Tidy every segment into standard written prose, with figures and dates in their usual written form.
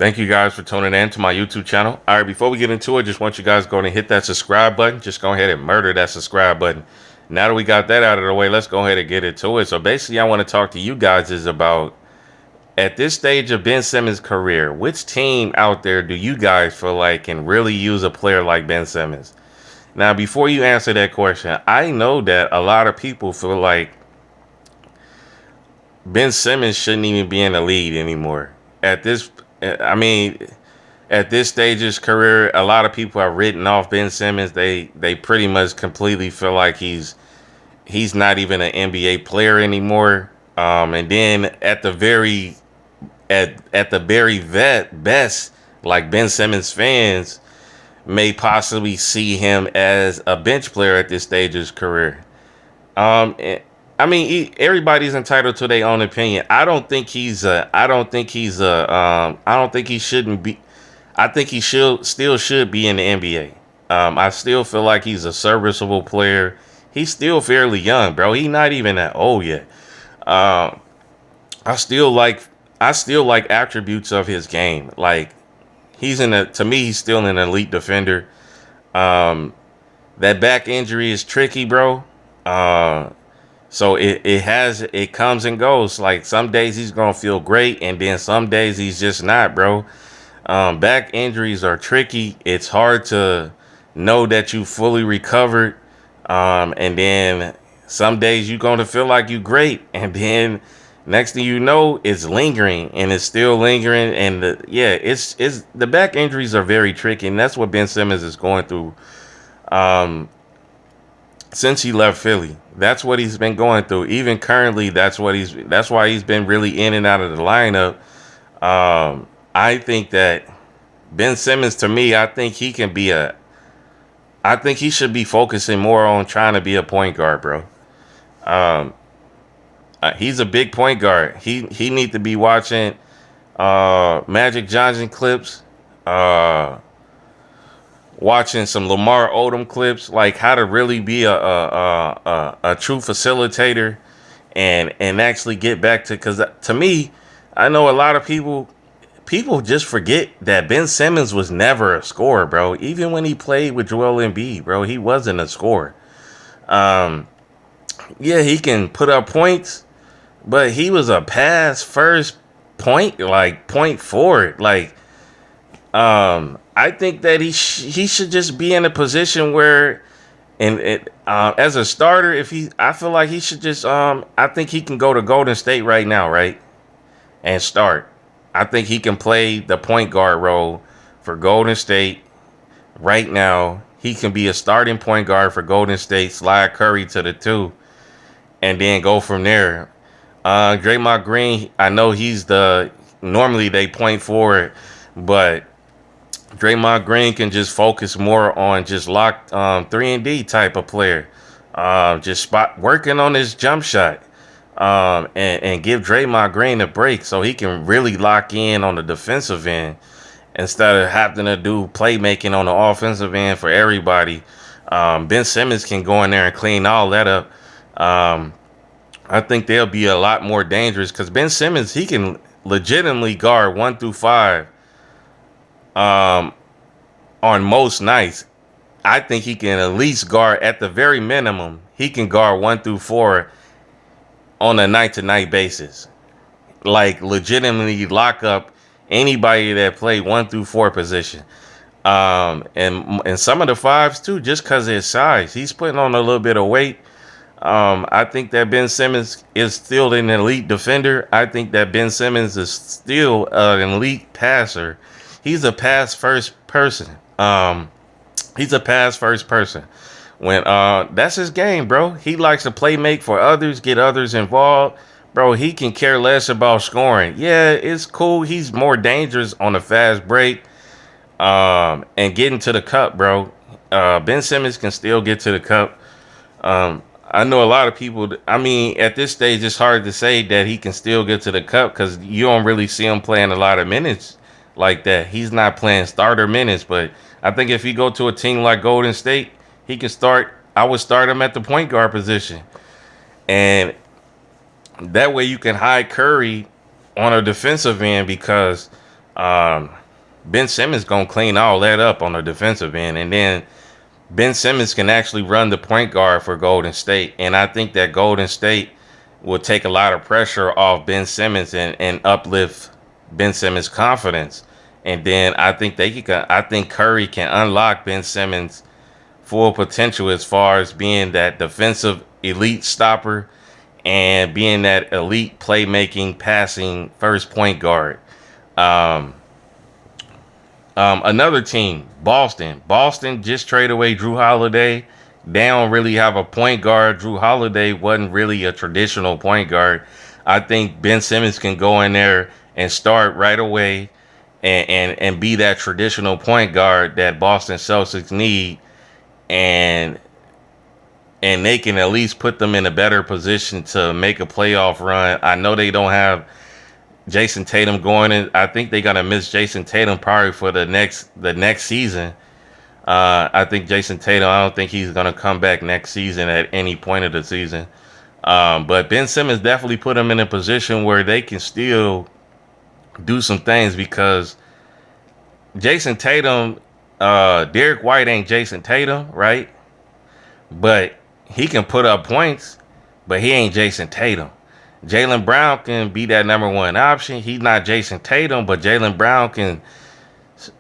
Thank you guys for tuning in to my YouTube channel. All right, before we get into it, just want you guys to go and hit that subscribe button. Just go ahead and murder that subscribe button. Now that we got that out of the way, let's go ahead and get into it. So basically, I want to talk to you guys is about, at this stage of Ben Simmons' career, which team out there do you guys feel like can really use a player like Ben Simmons? Now, before you answer that question, I know that a lot of people feel like Ben Simmons shouldn't even be in the league anymore. I mean, at this stage of his career, a lot of people have written off Ben Simmons. They pretty much completely feel like he's not even an NBA player anymore. And then at the very best, like Ben Simmons fans may possibly see him as a bench player at this stage of his career. I mean, everybody's entitled to their own opinion. I don't think he's a. I don't think he's a. I don't think he shouldn't be. I think he still should be in the NBA. I still feel like he's a serviceable player. He's still fairly young, bro. He's not even that old yet. I still like. I still like attributes of his game. Like to me, he's still an elite defender. That back injury is tricky, bro. So it comes and goes. Like some days he's gonna feel great, and then some days he's just not, bro. Back injuries are tricky. It's hard to know that you fully recovered. And then some days you're gonna feel like you great, and then next thing you know, it's lingering, and it's still lingering. And it's the back injuries are very tricky, and that's what Ben Simmons is going through. Since he left Philly, that's what he's been going through. Even currently, that's why he's been really in and out of the lineup. I think that Ben Simmons, to me, I think he should be focusing more on trying to be a point guard, bro. He's a big point guard. He need to be watching Magic Johnson clips, watching some Lamar Odom clips, like how to really be a true facilitator, and actually get back to, because to me, I know a lot of people just forget that Ben Simmons was never a scorer, bro. Even when he played with Joel Embiid, bro, he wasn't a scorer. Yeah, he can put up points, but he was a pass first point forward. Like, I think that he should just be in a position where, as a starter, I feel like he should just, I think he can go to Golden State right now, right, and start. I think he can play the point guard role for Golden State right now. He can be a starting point guard for Golden State, slide Curry to the 2, and then go from there. Draymond Green, I know normally they point forward, but Draymond Green can just focus more on just locked 3-and-D type of player. Just working on his jump shot. And give Draymond Green a break so he can really lock in on the defensive end instead of having to do playmaking on the offensive end for everybody. Ben Simmons can go in there and clean all that up. I think they'll be a lot more dangerous because Ben Simmons, he can legitimately guard 1 through 5 on most nights. I think he can at least guard, at the very minimum, he can guard 1 through 4 on a night-to-night basis. Like, legitimately lock up anybody that play 1 through 4 position. And some of the 5s too, just because of his size. He's putting on a little bit of weight. I think that Ben Simmons is still an elite defender. I think that Ben Simmons is still an elite passer. He's a pass-first person. He's a pass-first person. When that's his game, bro. He likes to play make for others, get others involved. Bro, he can care less about scoring. Yeah, it's cool. He's more dangerous on a fast break and getting to the cup, bro. Ben Simmons can still get to the cup. I know a lot of people, I mean, at this stage, it's hard to say that he can still get to the cup because you don't really see him playing a lot of minutes like that. He's not playing starter minutes, but I think if he go to a team like Golden State, he can start. I would start him at the point guard position. And that way you can hide Curry on a defensive end because Ben Simmons gonna clean all that up on the defensive end, and then Ben Simmons can actually run the point guard for Golden State, and I think that Golden State will take a lot of pressure off Ben Simmons and uplift Ben Simmons' confidence. And then I think I think Curry can unlock Ben Simmons' full potential as far as being that defensive elite stopper and being that elite playmaking, passing first point guard. Um, Another team, Boston. Boston just traded away Drew Holiday. They don't really have a point guard. Drew Holiday wasn't really a traditional point guard. I think Ben Simmons can go in there and start right away and be that traditional point guard that Boston Celtics need, and they can at least put them in a better position to make a playoff run. I know they don't have Jason Tatum going in. I think they're gonna miss Jason Tatum probably for the next season. I think Jason Tatum, I don't think he's gonna come back next season at any point of the season. But Ben Simmons definitely put them in a position where they can still do some things, because Jason Tatum, Derek White ain't Jason Tatum, right? But he can put up points, but he ain't Jason Tatum. Jaylen Brown can be that number one option. He's not Jason Tatum, but Jaylen Brown can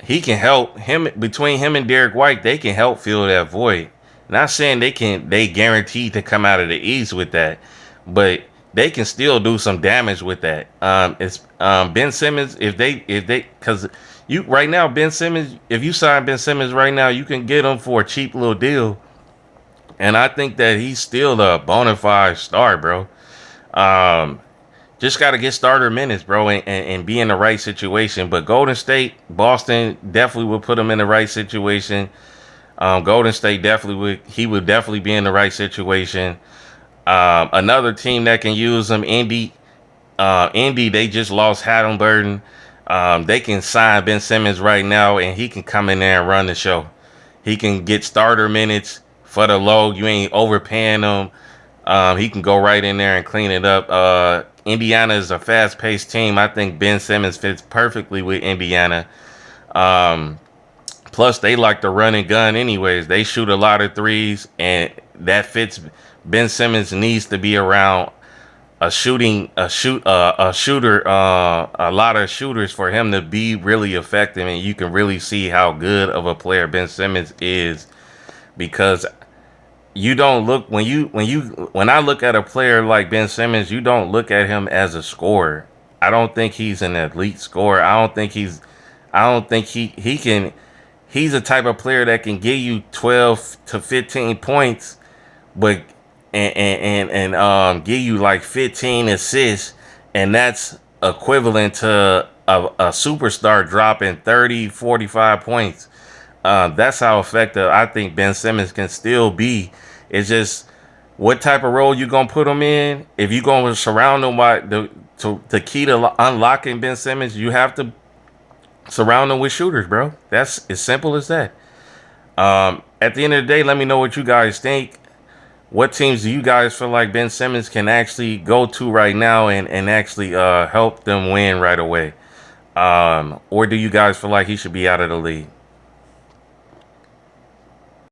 help him. Between him and Derek White, they can help fill that void. Not saying they guaranteed to come out of the East with that, but they can still do some damage with that. It's Ben Simmons, if they because you right now, Ben Simmons, if you sign Ben Simmons right now, you can get him for a cheap little deal. And I think that he's still a bona fide star, bro. Just got to get starter minutes, bro, and be in the right situation. But Golden State, Boston definitely would put him in the right situation. Golden State would definitely be in the right situation. Another team that can use him, Indy, they just lost Halliburton. They can sign Ben Simmons right now, and he can come in there and run the show. He can get starter minutes for the low. You ain't overpaying him. He can go right in there and clean it up. Indiana is a fast-paced team. I think Ben Simmons fits perfectly with Indiana. Plus, they like to run and gun anyways. They shoot a lot of threes, and that fits. Ben Simmons needs to be around a shooter, a lot of shooters for him to be really effective, and you can really see how good of a player Ben Simmons is, because you don't look when I look at a player like Ben Simmons, you don't look at him as a scorer. I don't think he's an elite scorer. I don't think he can. He's a type of player that can give you 12 to 15 points, but and give you like 15 assists, and that's equivalent to a superstar dropping 30, 45 points. That's how effective I think Ben Simmons can still be. It's just what type of role you gonna put him in. If you gonna surround him by the key to unlocking Ben Simmons, you have to surround him with shooters, bro. That's as simple as that. At the end of the day, let me know what you guys think. What teams do you guys feel like Ben Simmons can actually go to right now and actually help them win right away? Or do you guys feel like he should be out of the league?